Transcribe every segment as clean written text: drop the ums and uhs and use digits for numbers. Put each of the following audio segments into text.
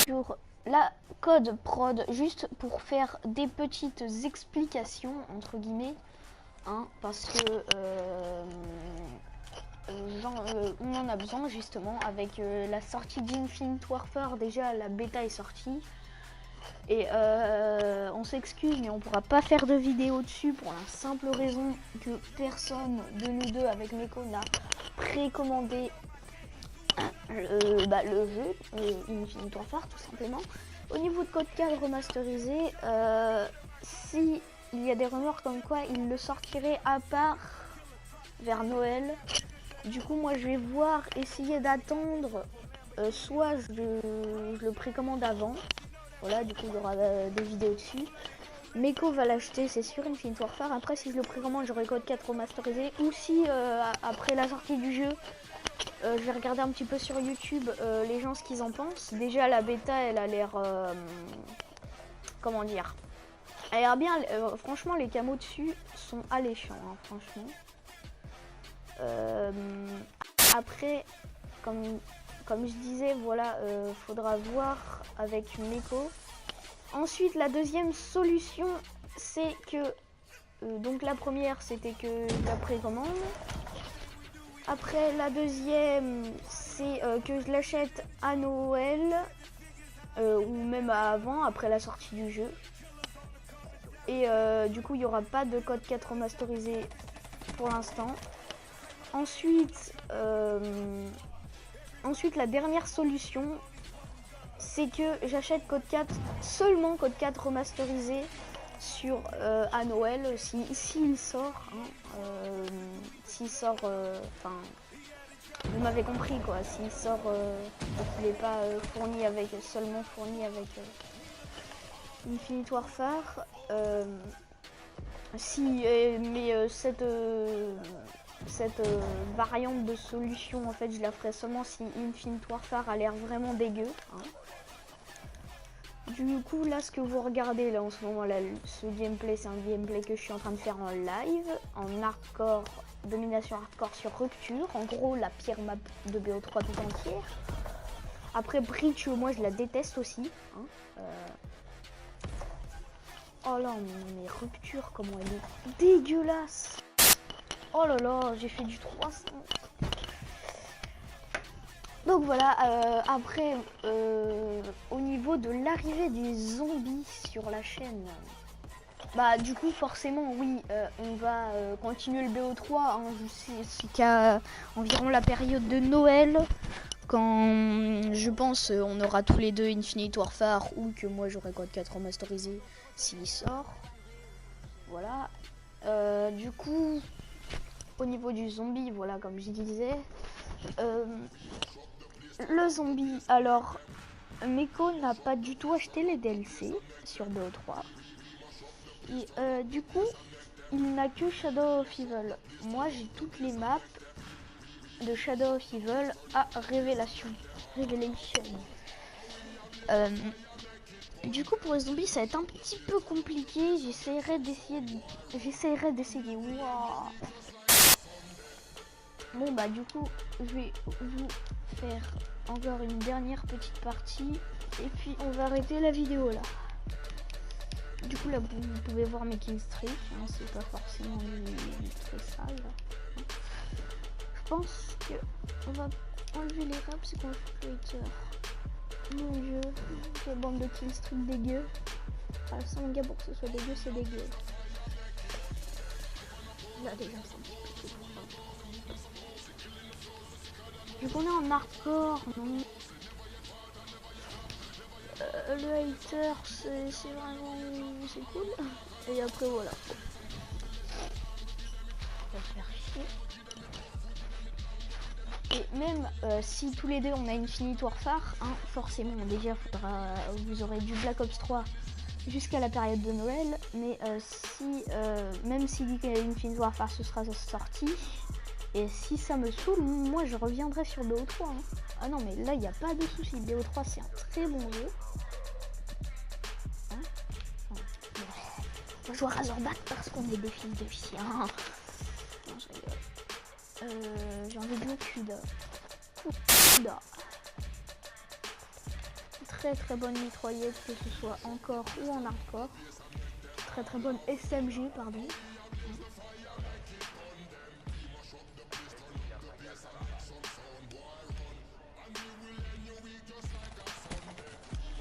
sur la code prod, juste pour faire des petites explications entre guillemets, hein, parce que on en a besoin justement avec la sortie d'Infinite Warfare. Déjà la bêta est sortie et on s'excuse mais on pourra pas faire de vidéo dessus pour la simple raison que personne de nous deux avec Neko n'a précommandé le jeu Infinite Warfare tout simplement. Au niveau de code 4 remasterisé, si il y a des rumeurs comme quoi il le sortirait à part vers Noël, du coup moi je vais voir, essayer d'attendre, soit je le précommande avant, voilà, du coup il y aura des vidéos dessus. Meko va l'acheter, c'est sûr, Infinite Warfare. Après si je le précommande j'aurai code 4 remasterisé, ou si après la sortie du jeu je vais regarder un petit peu sur YouTube les gens ce qu'ils en pensent. Déjà la bêta elle a l'air comment dire, elle a l'air bien, franchement les camos dessus sont alléchants, hein, franchement. Après comme je disais, voilà, faudra voir avec Meko. Ensuite la deuxième solution c'est que donc la première c'était que la précommande. Après la deuxième c'est que je l'achète à Noël ou même avant, après la sortie du jeu. Et du coup il n'y aura pas de code 4 remasterisé pour l'instant. Ensuite la dernière solution c'est que j'achète code 4, seulement code 4 remasterisé sur à Noël s'il sort, hein, s'il sort, enfin vous m'avez compris quoi, s'il sort qu'il n'est pas fourni avec, seulement fourni avec Infinite Warfare. Cette variante de solution en fait je la ferai seulement si Infinite Warfare a l'air vraiment dégueu, hein. Du coup là ce que vous regardez là en ce moment là, ce gameplay c'est un gameplay que je suis en train de faire en live, en hardcore, domination hardcore sur rupture, en gros la pire map de BO3 tout entière. Après Breach moi je la déteste aussi, hein. Oh là mais rupture comment elle est dégueulasse. Oh là là, j'ai fait du 300. Donc voilà, après, au niveau de l'arrivée des zombies sur la chaîne, bah du coup forcément oui, on va continuer le BO3 hein, jusqu'à environ la période de Noël, quand je pense on aura tous les deux Infinite Warfare ou que moi j'aurai code 4 remasterisé s'il sort. Voilà, du coup... Au niveau du zombie, voilà, comme je disais, le zombie, alors, Meko n'a pas du tout acheté les DLC sur BO3. Et du coup, il n'a que Shadow of Evil. Moi, j'ai toutes les maps de Shadow of Evil à Révélation. Du coup, pour les zombies, ça va être un petit peu compliqué. J'essaierai d'essayer. Wow. Bon bah du coup je vais vous faire encore une dernière petite partie et puis on va arrêter la vidéo là. Du coup là vous pouvez voir mes killstreaks, hein, c'est pas forcément très sale. Je pense que on va enlever les raps et qu'on va faire le Mon dieu, quelle bande de killstreaks dégueu. Ah ça mon gars, pour que ce soit dégueu c'est dégueu. Là déjà c'est un petit peu plus. Vu qu'on est en hardcore, non. Le hater, c'est vraiment... c'est cool. Et après, voilà. On va faire chier. Et même si tous les deux on a Infinite Warfare, hein, forcément, déjà, vous aurez du Black Ops 3 jusqu'à la période de Noël. Mais même si Infinite Warfare ce sera sorti... Et si ça me saoule, moi je reviendrai sur BO3. Hein. Ah non mais là il n'y a pas de souci. BO3 c'est un très bon jeu. Hein bon. On va jouer à Razorback parce qu'on est des fils de chiens. Non, j'ai envie de le Kuda. très bonne mitraillette, que ce soit encore ou en hardcore. Très bonne SMG, pardon.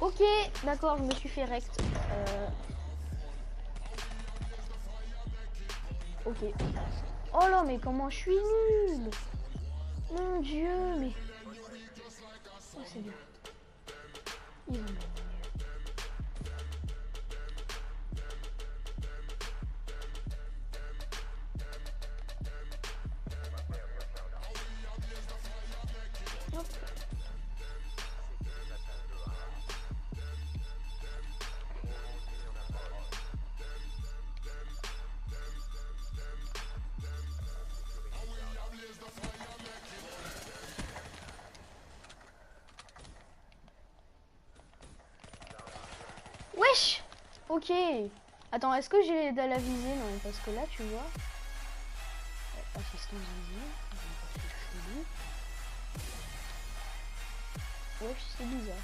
Ok, d'accord, je me suis fait rect. Ok. Oh là, mais comment je suis nulle! Mon Dieu, mais... Oh, c'est bien. Ils vont gagner. Hop. Wesh! Ok. Attends, est-ce que j'ai de la visée? Non, parce que là, tu vois... Assistance visée. Wesh, c'est bizarre.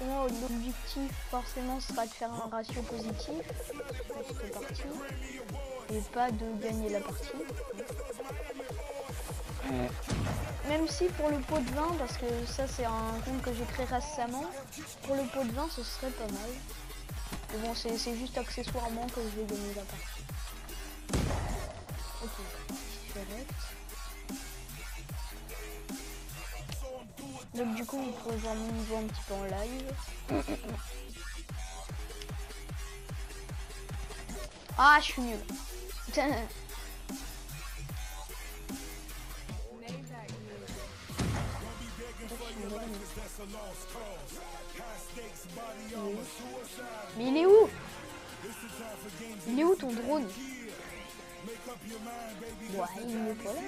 Moi, l'objectif, forcément, sera de faire un ratio positif pour cette partie. Et pas de gagner la partie. Même si pour le pot de vin, parce que ça c'est un compte que j'ai créé récemment, pour le pot de vin ce serait pas mal. Mais bon, c'est juste accessoirement que je vais gagner la partie. Ok, je suis avec. Donc du coup vous pourrez voir mon niveau un petit peu en live. Ah, je suis nul. Mais il est où? Il est où ton drone? Ouais, il est pas là.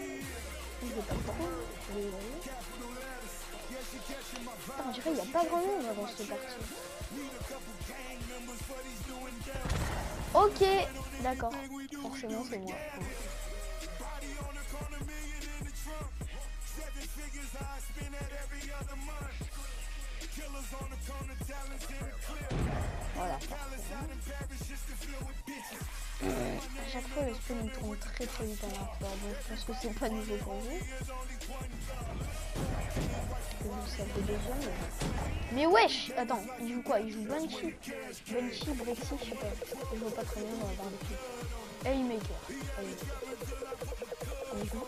Il est pas le drone. Putain, on dirait qu'il n'y a pas grand monde avant cette partie. Ok, d'accord. Forcément, c'est moi. Voilà. À chaque fois, le spawn il tourne très vite en rapport, donc je pense que c'est pas nouveau pour vous. Vous savez déjà, mais wesh! Attends, il joue quoi? Il joue Banshee. Banshee, Brexit, je sais pas. Je vois pas très bien, on va voir dessus. Haymaker. Il joue.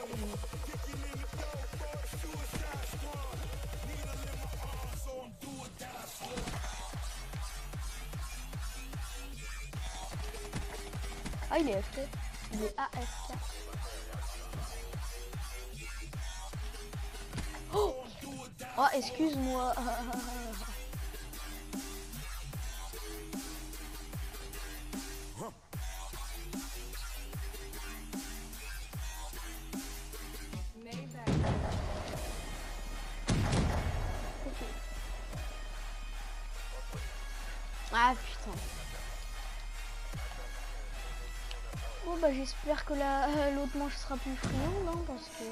Ah, il est AFK. Il est AFK. Oh, oh, excuse-moi. Ah putain. Bon bah j'espère que l'autre manche sera plus friande hein, parce que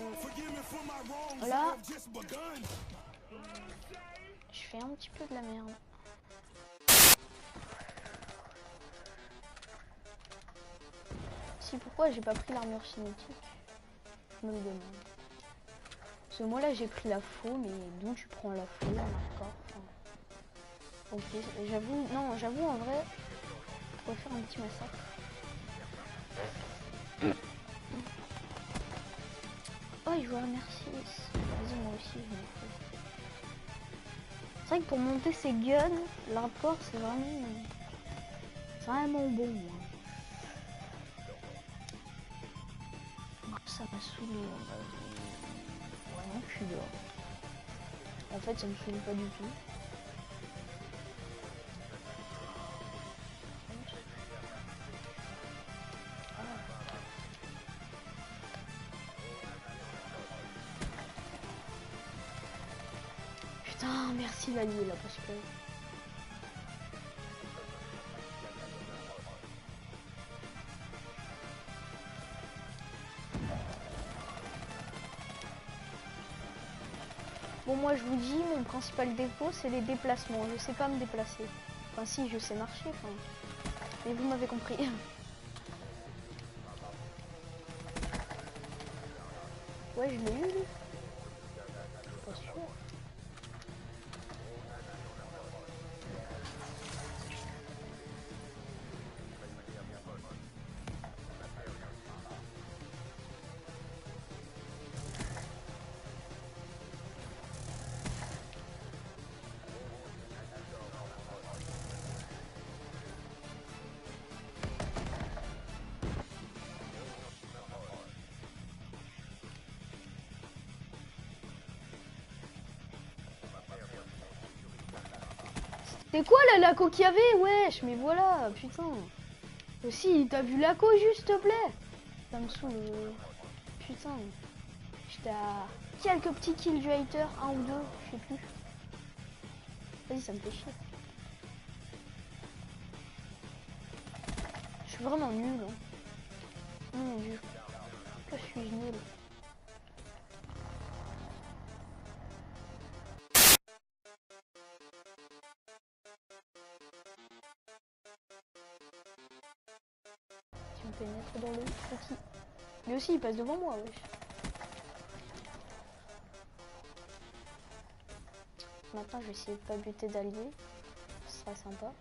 là je fais un petit peu de la merde. Si pourquoi j'ai pas pris l'armure cinétique? Je me le demande. Ce mois là j'ai pris la faux, mais d'où tu prends la faux encore enfin... Ok, j'avoue, non j'avoue en vrai, on va faire un petit massacre. Oh il joue à merci. Vas-y moi aussi je me fais. C'est vrai que pour monter ses guns, l'hardcore c'est vraiment bon. Hein. Ça m'a saoulé. Vraiment je suis dehors. En fait ça me saoule pas du tout. Putain merci l'allié là parce que... moi je vous dis, mon principal défaut c'est les déplacements. Je sais pas me déplacer. Enfin si, je sais marcher, enfin. Mais vous m'avez compris. Ouais, je l'ai eu, lui. Je suis pas sûr. C'est quoi là, Laco qu'il y avait? Wesh, mais voilà, putain. Aussi, t'as vu Laco, juste, s'il te plaît? Ça me saoule. Putain. J'étais à quelques petits kills du hater, un ou deux, je sais plus. Vas-y, ça me fait chier. Je suis vraiment nul. Hein. Oh mon dieu. Que suis-je nul. Tu me pénètres dans le petit. Lui aussi, il passe devant moi, wesh. Maintenant, je vais essayer de pas buter d'alliés. Ce sera sympa.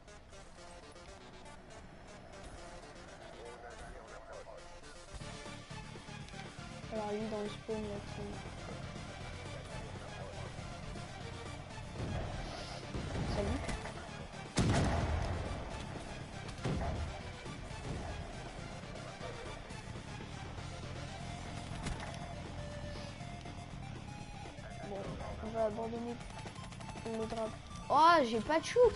Alors lui dans le spawn là qui... Salut. Bon, on va abandonner le drapeau. Oh, j'ai pas de shoot.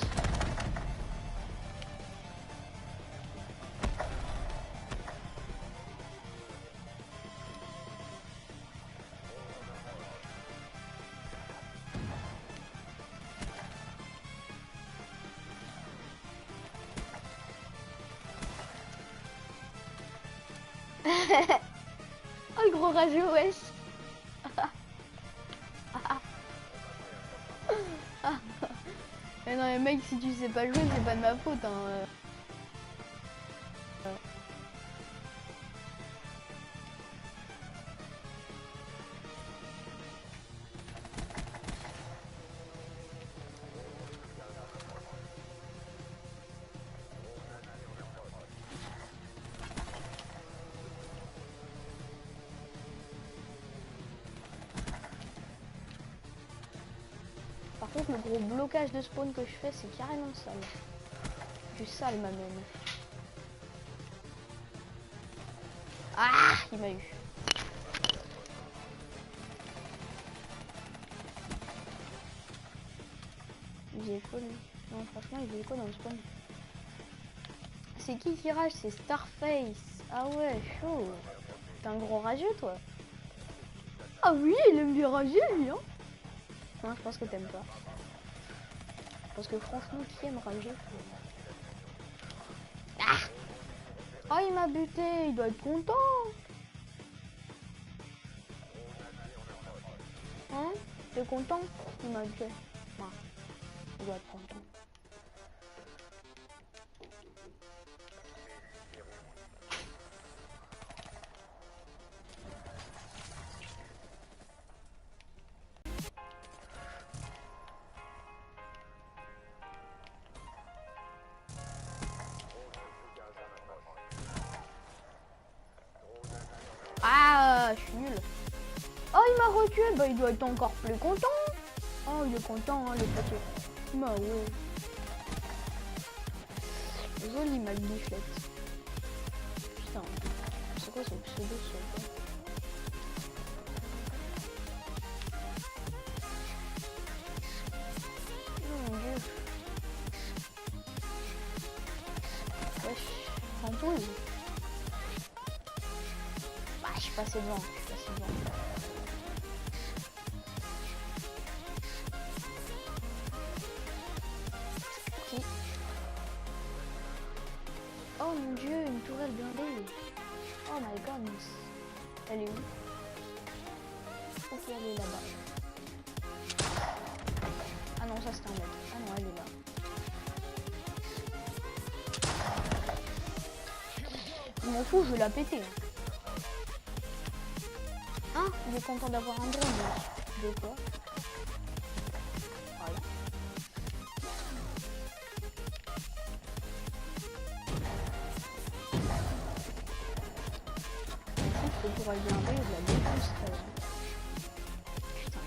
Oh le gros rageux, wesh. Mais non mais mec, si tu sais pas jouer, c'est pas de ma faute hein. Par contre, le gros blocage de spawn que je fais, c'est carrément sale. Du sale, ma même. Ah, il m'a eu. Il faisait quoi, lui? Non, franchement, il faisait quoi dans le spawn? C'est qui rage? C'est Starface. Ah ouais, chaud. T'es un gros rageux, toi? Ah oui, il aime bien rager, lui, hein? Non, je pense que t'aimes pas. Parce que franchement, qui aime rager? Ah! Oh, il m'a buté, il doit être content. Hein? T'es content? Il m'a buté. Ah, il doit être content. Ah, je suis nul. Oh, il m'a retué. Bah, il doit être encore plus content. Oh, il est content, hein, le petit. Bah, ouais. Désolé, ma bichette. Putain. C'est quoi son pseudo, ça? Oh mon dieu. Wesh. Rentouille. Bah, je suis passé devant. Oh mon dieu, une tourelle blindée. Oh my goodness. Elle est où? Ok, elle est là-bas. ça c'était un mec. Ah non, elle est là. Je m'en fous, je vais la péter. Hein? Il est content d'avoir un drone. De quoi? Voilà. Je pourrais bien aller, je la défoncerai. Putain,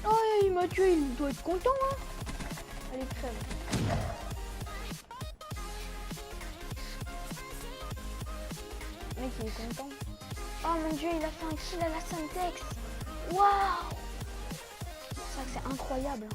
oh, il m'a tué, il doit être content, hein. Allez, crève. Le mec, il est content. Oh mon dieu, il a fait un kill à la Semtex. Waouh! C'est vrai que c'est incroyable.